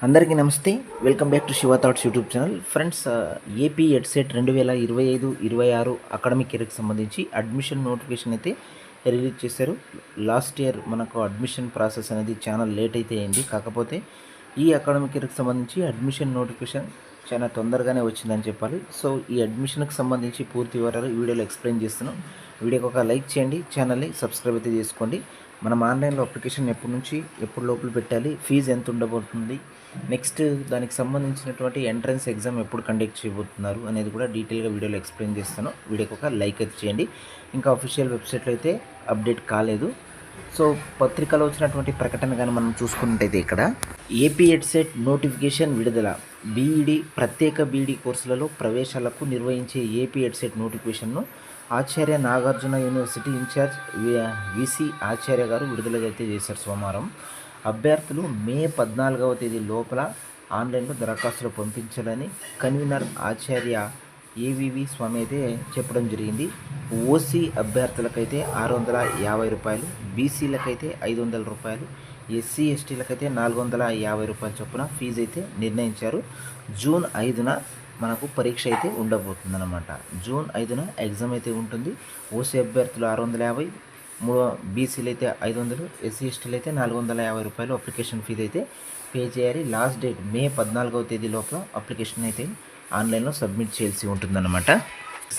అందరికీ నమస్తే. Welcome back to Shiva thoughts YouTube channel. Friends, AP EdCET 2025-26 academic ఇయర్కి సంబంధించి అడ్మిషన్ నోటిఫికేషన్ అయితే రిలీజ్ చేశారు. లాస్ట్ ఇయర్ మనకు అడ్మిషన్ ప్రాసెస్ అనేది చాలా లేట్ అయితే అయింది. కాకపోతే ఈ అకాడమిక్ ఇయర్కి సంబంధించి అడ్మిషన్ నోటిఫికేషన్ చాలా తొందరగానే వచ్చిందని చెప్పాలి. సో ఈ అడ్మిషన్కి సంబంధించి పూర్తి వివరాలు ఈ వీడియోలో ఎక్స్ప్లెయిన్ చేస్తున్నాం. వీడియోకి ఒక లైక్ చేయండి, ఛానల్ని సబ్స్క్రైబ్ అయితే చేసుకోండి. మనం ఆన్లైన్లో అప్లికేషన్ ఎప్పటి నుంచి ఎప్పుడు లోపల పెట్టాలి, ఫీజు ఎంత ఉండబోతుంది, నెక్స్ట్ దానికి సంబంధించినటువంటి ఎంట్రన్స్ ఎగ్జామ్ ఎప్పుడు కండక్ట్ చేయబోతున్నారు అనేది కూడా డీటెయిల్గా వీడియోలో ఎక్స్ప్లెయిన్ చేస్తాను. వీడియోకి ఒక లైక్ అయితే చేయండి. ఇంకా అఫీషియల్ వెబ్సైట్లో అయితే అప్డేట్ కాలేదు. సో పత్రికలో వచ్చినటువంటి ప్రకటన కానీ మనం చూసుకున్నట్టయితే ఇక్కడ ఏపీ ఎడ్సెట్ నోటిఫికేషన్ విడుదల, బీఈడి ప్రత్యేక బీఈడి కోర్సులలో ప్రవేశాలకు నిర్వహించే ఏపీ ఎడ్సెట్ నోటిఫికేషన్ను Acharya Nagarjuna university incharge VC ఆచార్య గారు విడుదలైతే చేశారు సోమవారం. అభ్యర్థులు మే 14వ తేదీ లోపల ఆన్లైన్లో దరఖాస్తులు పంపించాలని కన్వీనర్ ఆచార్య ఏవివి స్వామి అయితే చెప్పడం జరిగింది. ఓసీ అభ్యర్థులకైతే 650 రూపాయలు, బీసీలకైతే 500 రూపాయలు, ఎస్సీ ఎస్టీలకైతే 450 రూపాయల చొప్పున ఫీజు అయితే నిర్ణయించారు. జూన్ 5న మనకు పరీక్ష అయితే ఉండబోతుందన్నమాట. జూన్ 5న ఎగ్జామ్ అయితే ఉంటుంది. ఓసీ అభ్యర్థులు 650, బీసీలు అయితే 500, ఎస్సీ ఎస్టీలు అయితే 450 రూపాయలు అప్లికేషన్ ఫీజు అయితే పే చేయాలి. లాస్ట్ డేట్ మే 14వ తేదీ లోపల అప్లికేషన్ అయితే ఆన్లైన్లో సబ్మిట్ చేయాల్సి ఉంటుందన్నమాట.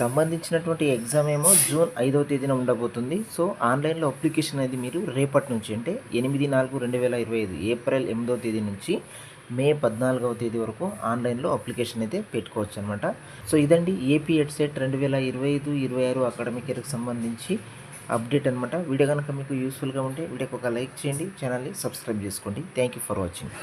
సంబంధించినటువంటి ఎగ్జామ్ ఏమో జూన్ 5వ తేదీన ఉండబోతుంది. సో ఆన్లైన్లో అప్లికేషన్ అనేది మీరు రేపటి నుంచి అంటే 8/4/2025 ఏప్రిల్ 8వ తేదీ నుంచి మే 14వ తేదీ వరకు ఆన్లైన్లో అప్లికేషన్ అయితే పెట్టుకోవచ్చు అనమాట. సో ఇదండి ఏపీ ఎడ్సెట్ 2025-26 అకాడమిక్ ఇయర్కి సంబంధించి అప్డేట్ అనమాట. వీడియో కనుక మీకు యూస్ఫుల్గా ఉంటే వీడియోకి ఒక లైక్ చేయండి, ఛానల్ని సబ్స్క్రైబ్ చేసుకోండి. Thank you for watching.